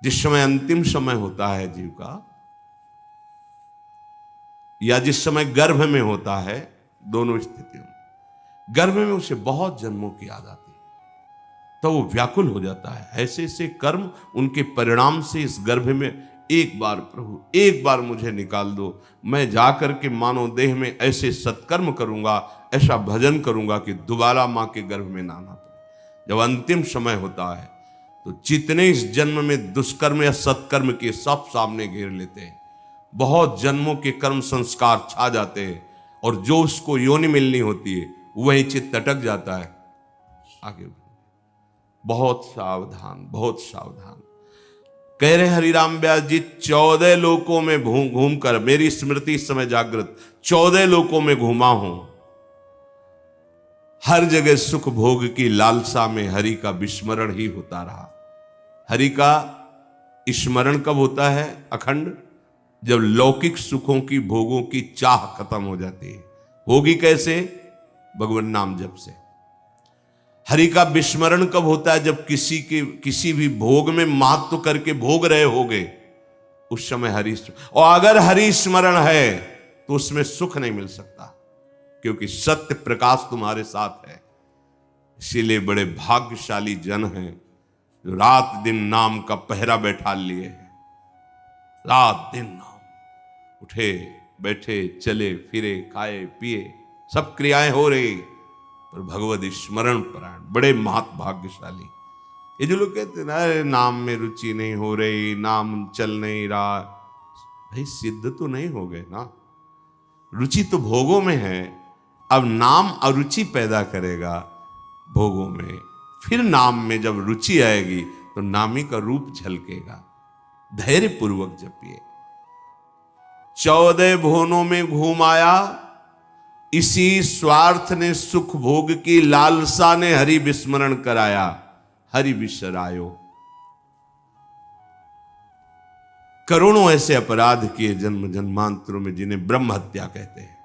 जिस समय अंतिम समय होता है जीव का, या जिस समय गर्भ में होता है, दोनों स्थितियों में, गर्भ में उसे बहुत जन्मों की याद आती है, तो वो व्याकुल हो जाता है। ऐसे ऐसे कर्म उनके परिणाम से इस गर्भ में, एक बार प्रभु, एक बार मुझे निकाल दो, मैं जाकर के मानव देह में ऐसे सत्कर्म करूंगा, ऐसा भजन करूंगा कि दोबारा मां के गर्भ में ना आना पड़े। जब अंतिम समय होता है तो जितने इस जन्म में दुष्कर्म या सत्कर्म के सब सामने घेर लेते हैं, बहुत जन्मों के कर्म संस्कार छा जाते हैं, और जो उसको योनि मिलनी होती है वही चित्त अटक जाता है। आगे बहुत सावधान, बहुत सावधान। कह रहे हरिराम व्यास जी, 14 लोकों में घूम कर, मेरी स्मृति इस समय जागृत, 14 लोकों में घूमा हूं, हर जगह सुख भोग की लालसा में हरि का विस्मरण ही होता रहा। हरि का स्मरण कब होता है अखंड? जब लौकिक सुखों की, भोगों की चाह खत्म हो जाती है। होगी कैसे? भगवान नाम जप से। हरि का विस्मरण कब होता है? जब किसी भी भोग में महत्व करके भोग रहे होगे, उस समय हरि, और अगर हरि स्मरण है तो उसमें सुख नहीं मिल सकता, क्योंकि सत्य प्रकाश तुम्हारे साथ है। इसीलिए बड़े भाग्यशाली जन हैं जो रात दिन नाम का पहरा बैठा लिए हैं। रात दिन नाम, उठे बैठे चले फिरे खाए पिए सब क्रियाएं हो रही, पर भगवत स्मरण परायण, बड़े महत भाग्यशाली। ये जो लोग कहते हैं ना, नाम में रुचि नहीं हो रही, नाम चल नहीं रहा, भाई सिद्ध तो नहीं हो गए ना। रुचि तो भोगों में है, अब नाम अरुचि पैदा करेगा भोगों में, फिर नाम में जब रुचि आएगी तो नामी का रूप झलकेगा। धैर्य पूर्वक जपिए। 14 भुवनों में घूम आया, इसी स्वार्थ ने सुख भोग की लालसा ने हरि विस्मरण कराया। हरि विसरायो। करोड़ों ऐसे अपराध किए जन्म जन्मांतरों में, जिन्हें ब्रह्म हत्या कहते हैं,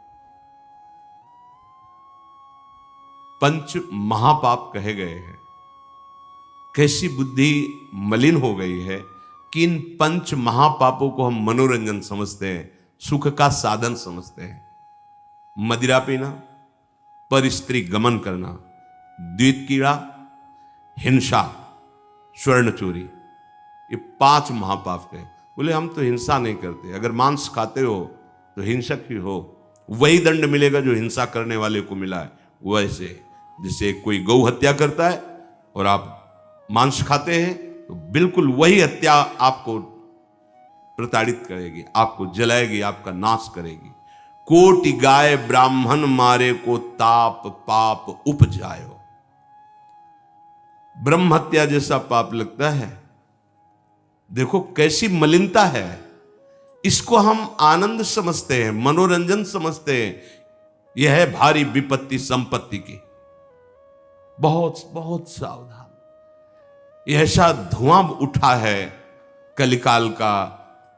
पंच महापाप कहे गए हैं। कैसी बुद्धि मलिन हो गई है कि इन पंच महापापों को हम मनोरंजन समझते हैं, सुख का साधन समझते हैं। मदिरा पीना, पर स्त्री गमन करना, द्वित कीड़ा, हिंसा, स्वर्ण चोरी, ये 5 महापाप कहे। बोले हम तो हिंसा नहीं करते, अगर मांस खाते हो तो हिंसक ही हो, वही दंड मिलेगा जो हिंसा करने वाले को मिला है। वैसे जैसे कोई गौ हत्या करता है और आप मांस खाते हैं, तो बिल्कुल वही हत्या आपको प्रताड़ित करेगी, आपको जलाएगी, आपका नाश करेगी। कोटि गाय ब्राह्मण मारे को ताप पाप उपजायो। ब्रह्म हत्या जैसा पाप लगता है। देखो कैसी मलिनता है। इसको हम आनंद समझते हैं, मनोरंजन समझते हैं। यह है भारी विपत्ति संपत्ति की। बहुत बहुत सावधान। यह ऐसा धुआं उठा है कलिकाल का,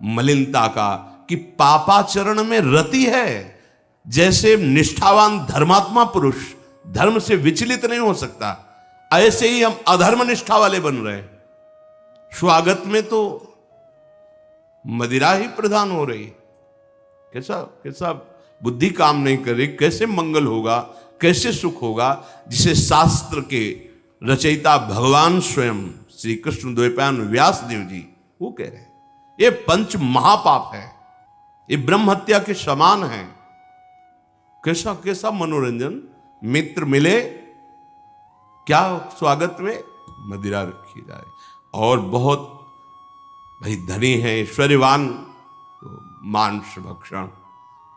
मलिनता का, कि पापाचरण में रति है। जैसे निष्ठावान धर्मात्मा पुरुष धर्म से विचलित नहीं हो सकता, ऐसे ही हम अधर्म निष्ठा वाले बन रहे। स्वागत में तो मदिरा ही प्रधान हो रही। कैसा कैसा बुद्धि काम नहीं कर रही। कैसे मंगल होगा, कैसे सुख होगा, जिसे शास्त्र के रचयिता भगवान स्वयं श्री कृष्ण द्वैपायन व्यास देव जी वो कह रहे हैं। ये पंच महापाप है, ये ब्रह्म हत्या के समान है। कैसा कैसा मनोरंजन। मित्र मिले, क्या स्वागत में मदिरा रखी जाए, और बहुत भाई धनी है, ऐश्वर्यवान, तो मांस भक्षण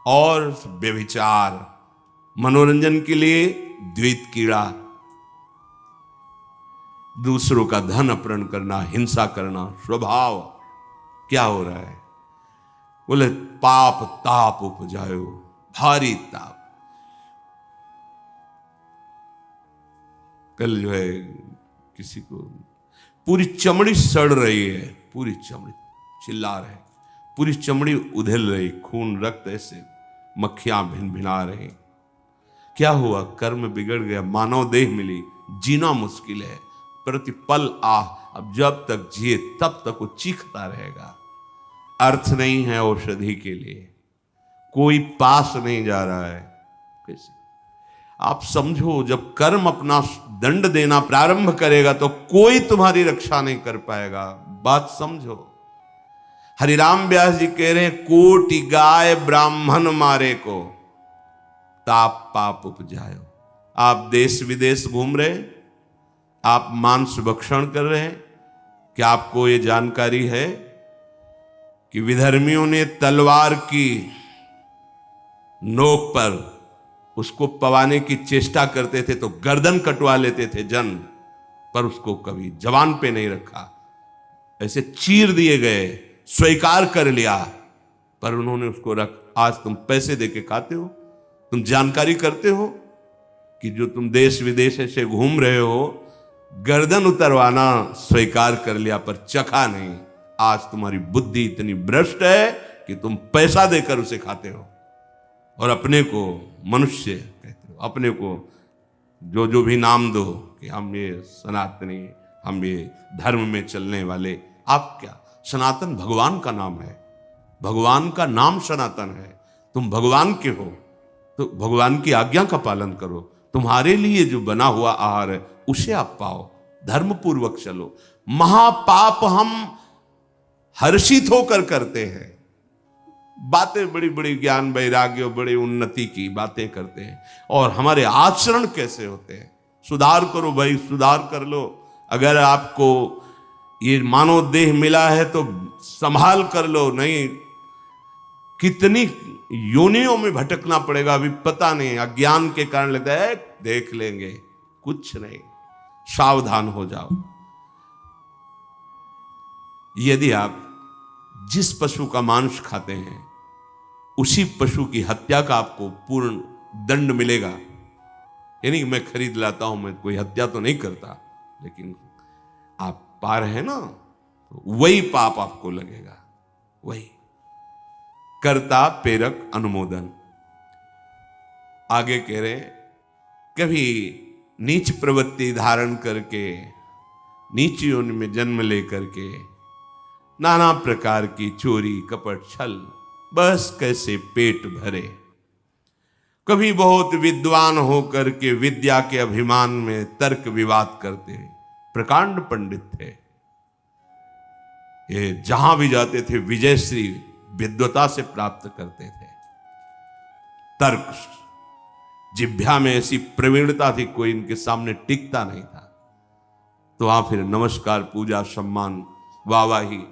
और व्यभिचार, मनोरंजन के लिए द्वैत कीड़ा, दूसरों का धन अपहरण करना, हिंसा करना स्वभाव। क्या हो रहा है? बोले पाप ताप उपजायो, भारी ताप। कल जो है किसी को पूरी चमड़ी सड़ रही है, पूरी चमड़ी, चिल्ला रहे, पूरी चमड़ी उधेल रही, खून रक्त ऐसे मक्खियां भिन भिना रही। क्या हुआ? कर्म बिगड़ गया, मानव देह मिली, जीना मुश्किल है, प्रतिपल आह। अब जब तक जिए तब तक वो चीखता रहेगा। अर्थ नहीं है औषधि के लिए, कोई पास नहीं जा रहा है। कैसे आप समझो, जब कर्म अपना दंड देना प्रारंभ करेगा तो कोई तुम्हारी रक्षा नहीं कर पाएगा। बात समझो। हरिराम व्यास जी कह रहे हैं, कोटि गाय ब्राह्मण मारे को ताप पाप उपजायो। आप देश विदेश घूम रहे, आप मांस भक्षण कर रहे हैं, क्या आपको ये जानकारी है कि विधर्मियों ने तलवार की नोक पर उसको पवाने की चेष्टा करते थे तो गर्दन कटवा लेते थे जन, पर उसको कभी जवान पे नहीं रखा, ऐसे चीर दिए गए, स्वीकार कर लिया, पर उन्होंने उसको रख। आज तुम पैसे देके खाते हो, तुम जानकारी करते हो कि जो तुम देश विदेश ऐसे घूम रहे हो, गर्दन उतरवाना स्वीकार कर लिया पर चखा नहीं। आज तुम्हारी बुद्धि इतनी भ्रष्ट है कि तुम पैसा देकर उसे खाते हो और अपने को मनुष्य कहते हो, अपने को जो जो भी नाम दो कि हम ये सनातनी, हम ये धर्म में चलने वाले। आप क्या, सनातन भगवान का नाम है, भगवान का नाम सनातन है। तुम भगवान के हो तो भगवान की आज्ञा का पालन करो। तुम्हारे लिए जो बना हुआ आहार है उसे आप पाओ, धर्म पूर्वक चलो। महापाप हम हर्षित होकर करते हैं, बातें बड़ी बड़ी ज्ञान वैराग्य बड़ी उन्नति की बातें करते हैं, और हमारे आचरण कैसे होते हैं। सुधार करो भाई, सुधार कर लो। अगर आपको ये मानव देह मिला है तो संभाल कर लो, नहीं कितनी योनियों में भटकना पड़ेगा अभी पता नहीं। अज्ञान के कारण लगता है देख लेंगे, कुछ नहीं। सावधान हो जाओ। यदि आप जिस पशु का मांस खाते हैं उसी पशु की हत्या का आपको पूर्ण दंड मिलेगा। यानी मैं खरीद लाता हूं, मैं कोई हत्या तो नहीं करता, लेकिन आप पा रहे हैं ना, तो वही पाप आपको लगेगा। वही कर्ता प्रेरक अनुमोदन। आगे कह रहे, कभी नीच प्रवृत्ति धारण करके, नीच योनि में जन्म लेकर के नाना प्रकार की चोरी कपट छल, बस कैसे पेट भरे। कभी बहुत विद्वान होकर के विद्या के अभिमान में तर्क विवाद करते, प्रकांड पंडित थे। ये जहां भी जाते थे विजयश्री विद्वता से प्राप्त करते थे। तर्क जिह्वा में ऐसी प्रवीणता थी, कोई इनके सामने टिकता नहीं था। तो वहां फिर नमस्कार, पूजा, सम्मान, वाहवाही।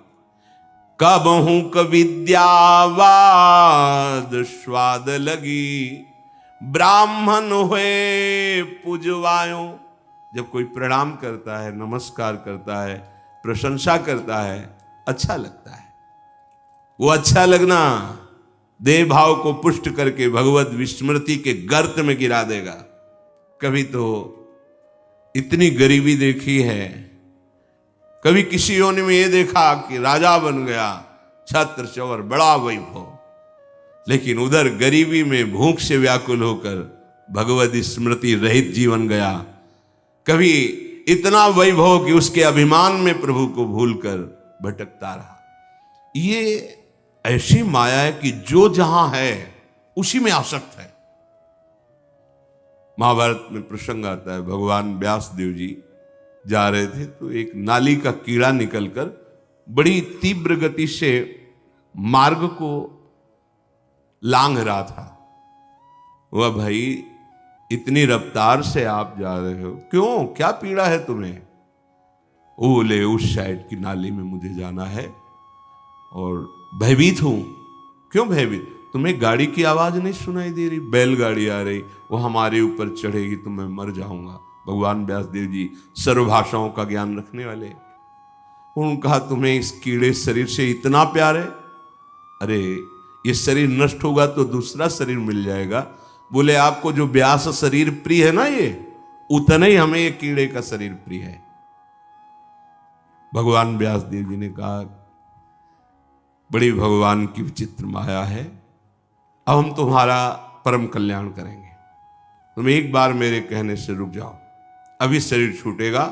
कबहू क विद्यावाद स्वाद लगी, ब्राह्मण हुए पुजवायो। जब कोई प्रणाम करता है, नमस्कार करता है, प्रशंसा करता है, अच्छा लगता है। वो अच्छा लगना देह भाव को पुष्ट करके भगवत विस्मृति के गर्त में गिरा देगा। कभी तो इतनी गरीबी देखी है, कभी किसी योनि में ये देखा कि राजा बन गया, छत्र चवर बड़ा वैभव, लेकिन उधर गरीबी में भूख से व्याकुल होकर भगवत स्मृति रहित जीवन गया। कभी इतना वैभव कि उसके अभिमान में प्रभु को भूलकर भटकता रहा। ये ऐसी माया है कि जो जहां है उसी में आसक्त है। महाभारत में प्रसंग आता है, भगवान व्यास देव जी जा रहे थे तो एक नाली का कीड़ा निकलकर बड़ी तीव्र गति से मार्ग को लांघ रहा था। वह भाई इतनी रफ्तार से आप जा रहे हो, क्यों, क्या पीड़ा है तुम्हें? बोले उस साइड की नाली में मुझे जाना है और भयभीत हूं। क्यों भयभीत? तुम्हें गाड़ी की आवाज नहीं सुनाई दे रही? बैलगाड़ी आ रही, वो हमारे ऊपर चढ़ेगी तो मैं मर जाऊंगा। भगवान व्यासदेव जी सर्व भाषाओं का ज्ञान रखने वाले, उन्होंने कहा तुम्हें इस कीड़े शरीर से इतना प्यार है? अरे ये शरीर नष्ट होगा तो दूसरा शरीर मिल जाएगा। बोले आपको जो व्यास शरीर प्रिय है ना, ये उतना ही हमें ये कीड़े का शरीर प्रिय है। भगवान व्यासदेव जी ने कहा बड़ी भगवान की विचित्र माया है, अब हम तुम्हारा परम कल्याण करेंगे। तुम एक बार मेरे कहने से रुक जाओ, अभी शरीर छूटेगा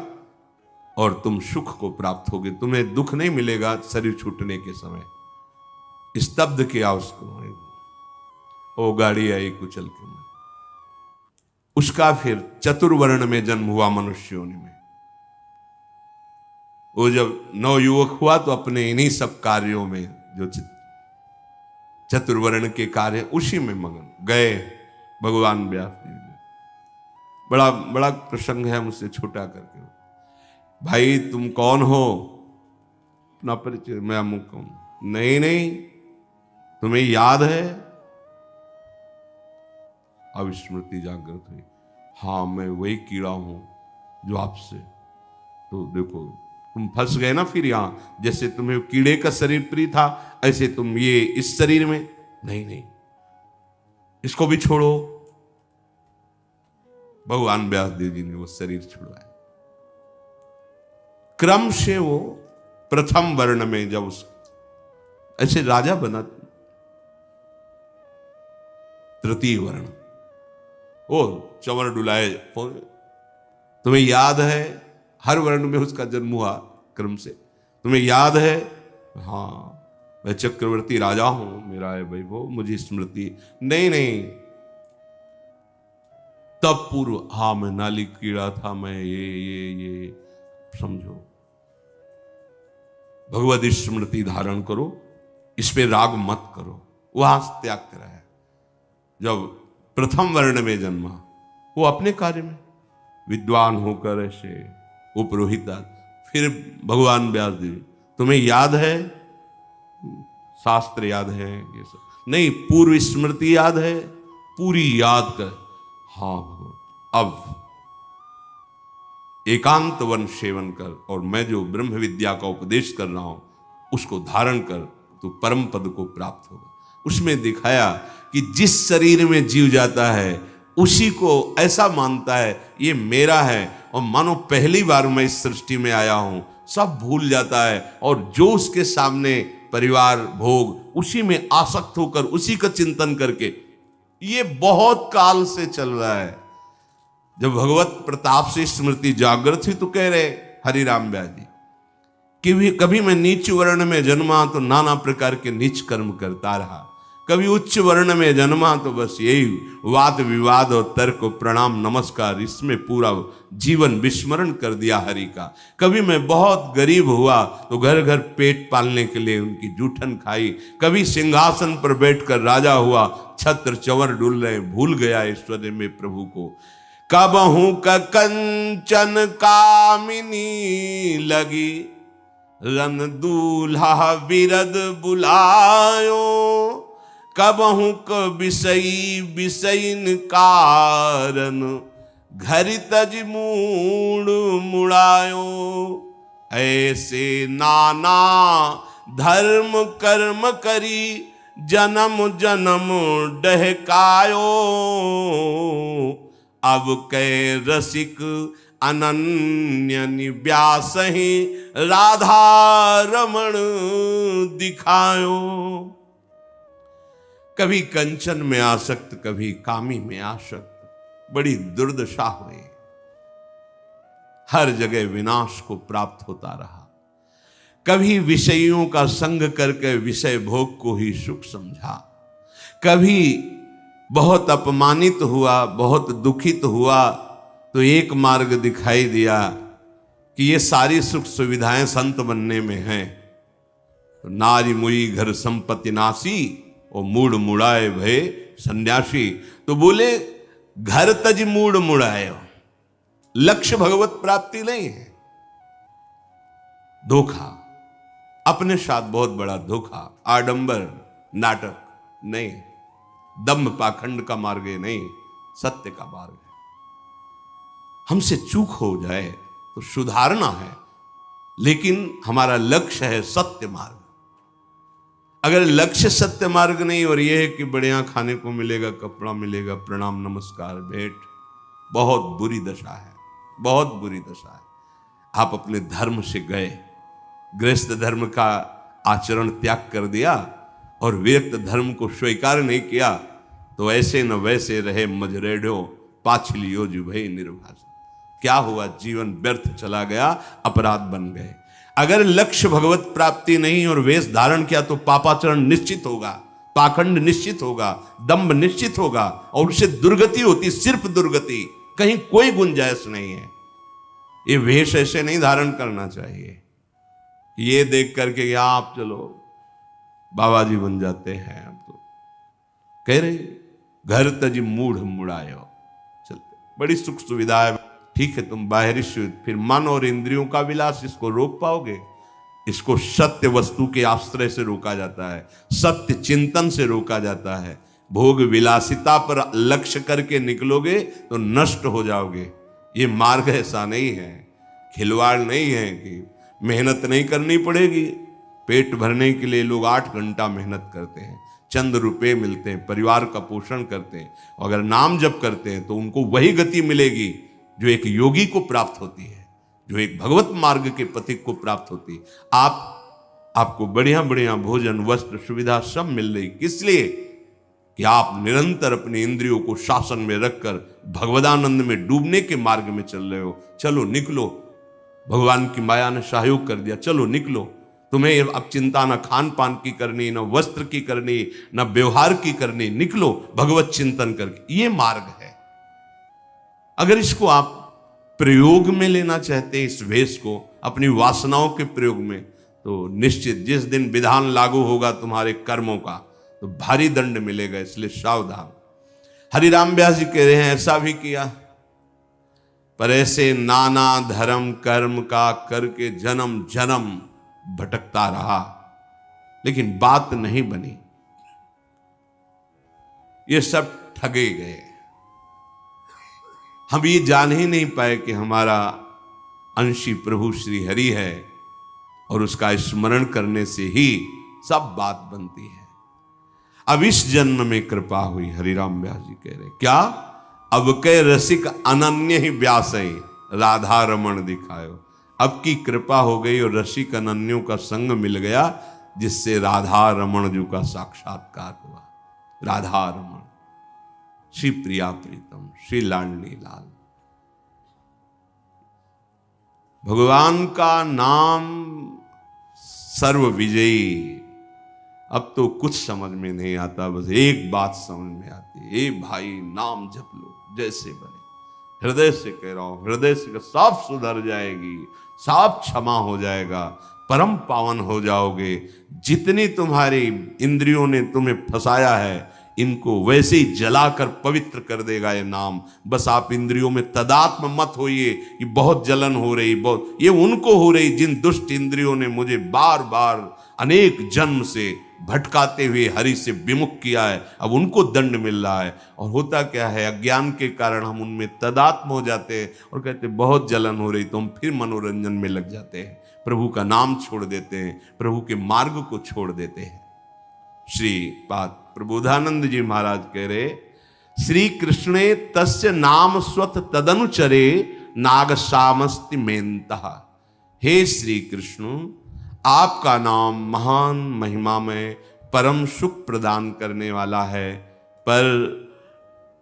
और तुम सुख को प्राप्त होगे, तुम्हें दुख नहीं मिलेगा शरीर छूटने के समय। स्तब्ध किया उसको, वो गाड़ी आई कुचल के। उसका फिर चतुर्वर्ण में जन्म हुआ मनुष्य योनि में। वो जब नवयुवक हुआ तो अपने इन्हीं सब कार्यों में, जो चतुर्वर्ण के कार्य, उसी में मगन गए भगवान व्यास जी। बड़ा बड़ा प्रसंग है, मुझसे छोटा करके। भाई तुम कौन हो? अपना परिचय, मैं अमुक हूं। नहीं नहीं, तुम्हें याद है? अब स्मृति जागृत हुई। हाँ, मैं वही कीड़ा हूं जो आपसे, तो देखो तुम फंस गए ना फिर यहां। जैसे तुम्हें कीड़े का शरीर प्रिय था, ऐसे तुम ये इस शरीर में। नहीं नहीं, इसको भी छोड़ो। भगवान व्यास देव जी ने वो शरीर छुड़वाया। क्रम से वो प्रथम वर्ण में जब उस ऐसे राजा बना, तृतीय वर्ण, ओ चंवर डुलाए। तुम्हें याद है? हर वर्ण में उसका जन्म हुआ क्रम से। तुम्हें याद है? हाँ, मैं चक्रवर्ती राजा हूं, मेरा है भाई वो, मुझे स्मृति। नहीं नहीं, तब पूर्व, हाँ मैं नाली कीड़ा था, मैं ये समझो। भगवद स्मृति धारण करो, इस पे राग मत करो। वहां त्याग कराया। जब प्रथम वर्ण में जन्मा, वो अपने कार्य में विद्वान होकर ऐसे उपरोहिता। फिर भगवान व्यास जी, तुम्हें याद है? शास्त्र याद है? ये सब नहीं, पूर्व स्मृति याद है? पूरी याद कर। हाँ भगवान, अब एकांत वन सेवन कर, और मैं जो ब्रह्म विद्या का उपदेश कर रहा हूं उसको धारण कर, तो परम पद को प्राप्त होगा। उसमें दिखाया कि जिस शरीर में जीव जाता है उसी को ऐसा मानता है ये मेरा है, और मानो पहली बार मैं इस सृष्टि में आया हूं, सब भूल जाता है, और जो उसके सामने परिवार भोग, उसी में आसक्त होकर उसी का चिंतन करके, ये बहुत काल से चल रहा है। जब भगवत प्रताप से स्मृति जागृत हुई तो कह रहे हरिराम व्यास जी कि कभी मैं नीच वर्ण में जन्मा तो नाना प्रकार के नीच कर्म करता रहा, कभी उच्च वर्ण में जन्मा तो बस यही वाद विवाद और तर्क प्रणाम नमस्कार, इसमें पूरा जीवन विस्मरण कर दिया हरि का। कभी मैं बहुत गरीब हुआ तो घर घर पेट पालने के लिए उनकी जूठन खाई, कभी सिंहासन पर बैठकर राजा हुआ, छत्र चंवर डुल रहे, भूल गया ऐश्वर्य में प्रभु को। कबहू का कंचन कामिनी लगी, रन दूल्हा बिरद बुलायो, कबहू क विषयी विषयन कारण, घर तज मूड मुड़ायो। ऐसे नाना धर्म कर्म करी, जन्म जन्म डहकायो, अब कै रसिक अनन्य निव्यास ही, राधा रमण दिखायो। कभी कंचन में आसक्त, कभी कामी में आसक्त, बड़ी दुर्दशा हुई। हर जगह विनाश को प्राप्त होता रहा। कभी विषयों का संग करके विषय भोग को ही सुख समझा, कभी बहुत अपमानित हुआ, बहुत दुखित हुआ तो एक मार्ग दिखाई दिया कि ये सारी सुख सुविधाएं संत बनने में हैं। तो नारी मुई घर संपत्ति नासी, और मूड मुड़ाए भय सन्यासी। तो बोले घर तज मूड मुड़ाए, लक्ष्य भगवत प्राप्ति नहीं है, धोखा, अपने साथ बहुत बड़ा धोखा, आडंबर नाटक नहीं, दम्भ पाखंड का मार्ग नहीं, सत्य का मार्ग है। हमसे चूक हो जाए तो सुधारना है, लेकिन हमारा लक्ष्य है सत्य मार्ग। अगर लक्ष्य सत्य मार्ग नहीं और यह है कि बढ़िया खाने को मिलेगा, कपड़ा मिलेगा, प्रणाम नमस्कार भेंट, बहुत बुरी दशा है, बहुत बुरी दशा है। आप अपने धर्म से गए, गृहस्थ धर्म का आचरण त्याग कर दिया और व्यक्त धर्म को स्वीकार नहीं किया, तो ऐसे न वैसे रहे मजरेडो, पाछलियो जो भई निर्भाषा। क्या हुआ? जीवन व्यर्थ चला गया, अपराध बन गए। अगर लक्ष्य भगवत प्राप्ति नहीं और वेश धारण किया तो पापाचरण निश्चित होगा, पाखंड निश्चित होगा, दंभ निश्चित होगा और उससे दुर्गति होती, सिर्फ दुर्गति, कहीं कोई गुंजाइश नहीं है। ये वेश ऐसे नहीं धारण करना चाहिए। ये देख करके या आप चलो बाबा जी बन जाते हैं, अब तो कह रहे घर तजी मूढ़ मुड़ायो, चलते बड़ी सुख सुविधा है, ठीक है तुम बाहरी सुविधा, फिर मन और इंद्रियों का विलास इसको रोक पाओगे? इसको सत्य वस्तु के आश्रय से रोका जाता है, सत्य चिंतन से रोका जाता है। भोग विलासिता पर लक्ष्य करके निकलोगे तो नष्ट हो जाओगे। ये मार्ग ऐसा नहीं है, खिलवाड़ नहीं है कि मेहनत नहीं करनी पड़ेगी। पेट भरने के लिए लोग 8 घंटा मेहनत करते हैं, चंद रुपए मिलते हैं, परिवार का पोषण करते हैं। अगर नाम जप करते हैं तो उनको वही गति मिलेगी जो एक योगी को प्राप्त होती है, जो एक भगवत मार्ग के पथिक को प्राप्त होती है। आपको बढ़िया बढ़िया भोजन, वस्त्र, सुविधा सब मिल रही, किस लिए? कि आप निरंतर अपने इंद्रियों को शासन में रखकर भगवदानंद में डूबने के मार्ग में चल रहे हो। चलो निकलो, भगवान की माया ने सहयोग कर दिया, चलो निकलो। तुम्हें अब चिंता न खान पान की करनी, न वस्त्र की करनी, न व्यवहार की करनी, निकलो भगवत चिंतन करके। ये मार्ग है। अगर इसको आप प्रयोग में लेना चाहते हैं, इस वेश को अपनी वासनाओं के प्रयोग में, तो निश्चित जिस दिन विधान लागू होगा तुम्हारे कर्मों का तो भारी दंड मिलेगा, इसलिए सावधान। हरिराम व्यास जी कह रहे हैं ऐसा भी किया, पर ऐसे नाना धर्म कर्म का करके जन्म जन्म भटकता रहा, लेकिन बात नहीं बनी। ये सब ठगे गए। हम ये जान ही नहीं पाए कि हमारा अंशी प्रभु श्री हरि है और उसका स्मरण करने से ही सब बात बनती है। अब इस जन्म में कृपा हुई, हरिराम व्यास जी कह रहे क्या? अब के रसिक अनन्य ही व्यास राधा रमण दिखायो। अब की कृपा हो गई और रसिक अनन्यों का संग मिल गया, जिससे राधा रमण जी का साक्षात्कार हुआ। राधा रमण, श्री प्रिया प्रीतम, श्री लाडली लाल। भगवान का नाम सर्व विजयी। अब तो कुछ समझ में नहीं आता, बस एक बात समझ में आती है, ए भाई नाम जप लो जैसे बने। हृदय से कह रहा हूं, हृदय से साफ सुधर जाएगी, साफ क्षमा हो जाएगा, परम पावन हो जाओगे। जितनी तुम्हारी इंद्रियों ने तुम्हें फंसाया है, इनको वैसे ही जलाकर पवित्र कर देगा ये नाम। बस आप इंद्रियों में तदात्म मत होइए कि बहुत जलन हो रही, बहुत, ये उनको हो रही जिन दुष्ट इंद्रियों ने मुझे बार बार अनेक जन्म से भटकाते हुए हरि से विमुख किया है। अब उनको दंड मिल रहा है। और होता क्या है, अज्ञान के कारण हम उनमें तदात्म हो जाते हैं और कहते हैं बहुत जलन हो रही, तो हम फिर मनोरंजन में लग जाते हैं, प्रभु का नाम छोड़ देते हैं, प्रभु के मार्ग को छोड़ देते हैं। श्री पाद प्रबोधानंद जी महाराज कह रहे, श्री कृष्णे तस्य नाम स्वत तदनुचरे नागसामस्ति मेन्तः। हे श्री कृष्ण, आपका नाम महान महिमा में परम सुख प्रदान करने वाला है, पर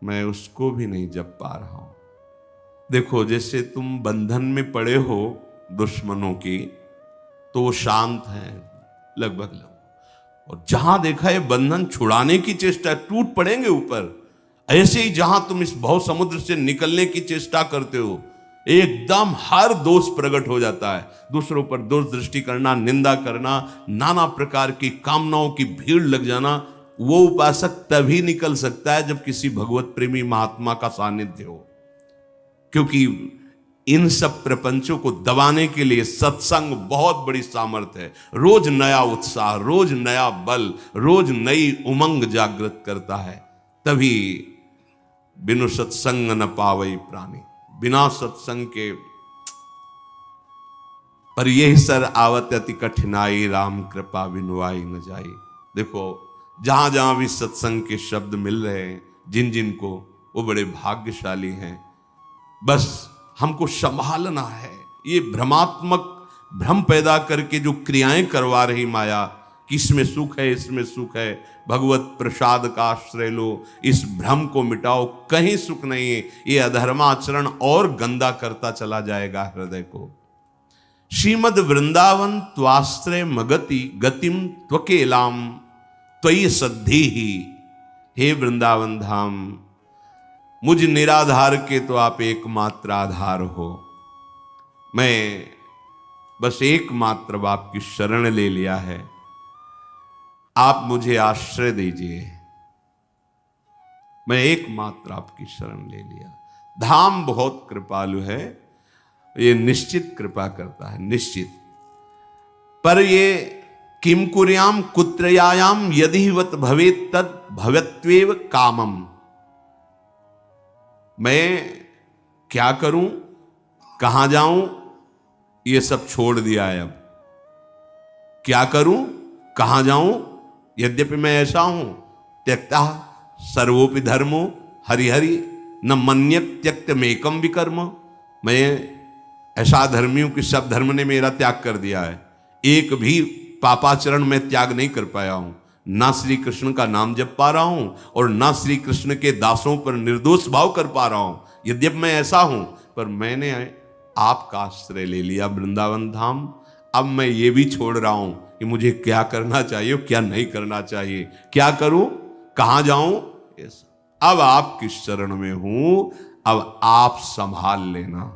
मैं उसको भी नहीं जप पा रहा हूं। देखो, जैसे तुम बंधन में पड़े हो दुश्मनों की, तो वो शांत हैं लगभग, और जहां देखा ये बंधन छुड़ाने की चेष्टा, टूट पड़ेंगे ऊपर। ऐसे ही जहां तुम इस भव समुद्र से निकलने की चेष्टा करते हो, एकदम हर दोष प्रकट हो जाता है। दूसरों पर दोष दृष्टि करना, निंदा करना, नाना प्रकार की कामनाओं की भीड़ लग जाना, वो उपासक तभी निकल सकता है जब किसी भगवत प्रेमी महात्मा का सानिध्य हो। क्योंकि इन सब प्रपंचों को दबाने के लिए सत्संग बहुत बड़ी सामर्थ्य है। रोज नया उत्साह, रोज नया बल, रोज नई उमंग जागृत करता है। तभी बिनु सत्संग न पावई प्राणी, बिना सत्संग के पर यही सर आवत अति कठिनाई, राम कृपा बिनुआई न जाई। देखो, जहां जहां भी सत्संग के शब्द मिल रहे हैं जिन जिन को, वो बड़े भाग्यशाली हैं। बस हमको संभालना है। ये भ्रमात्मक भ्रम पैदा करके जो क्रियाएं करवा रही माया, कि इसमें सुख है, इसमें सुख है। भगवत प्रसाद का आश्रय लो, इस भ्रम को मिटाओ, कहीं सुख नहीं है। ये अधर्माचरण और गंदा करता चला जाएगा हृदय को। श्रीमद वृंदावन त्वाश्रय मगति गतिम त्वकेलाम त्वयि सद्धि ही। हे वृंदावन धाम, मुझ निराधार के तो आप एकमात्र आधार हो। मैं बस एकमात्र आपकी शरण ले लिया है, आप मुझे आश्रय दीजिए। मैं एकमात्र आपकी शरण ले लिया। धाम बहुत कृपालु है, ये निश्चित कृपा करता है, निश्चित। पर ये किम कुर्याम कुत्रयायाम यदिवत भवेत तद भवत्वेव कामम। मैं क्या करूं, कहां जाऊं, ये सब छोड़ दिया है। अब क्या करूं, कहां जाऊं, यद्यपि मैं ऐसा हूं, त्यक्ता सर्वोपि धर्मो हरिहरि न मन्यत त्यक्त मेकम विकर्म। मैं ऐसा धर्मी हूं कि सब धर्म ने मेरा त्याग कर दिया है, एक भी पापाचरण में त्याग नहीं कर पाया हूं। ना श्री कृष्ण का नाम जप पा रहा हूं और ना श्री कृष्ण के दासों पर निर्दोष भाव कर पा रहा हूं। यद्यपि मैं ऐसा हूं, पर मैंने आपका आश्रय ले लिया वृंदावन धाम। अब मैं ये भी छोड़ रहा हूं कि मुझे क्या करना चाहिए और क्या नहीं करना चाहिए, क्या करूं, कहां जाऊं। अब आपकी शरण में हूं, अब आप संभाल लेना।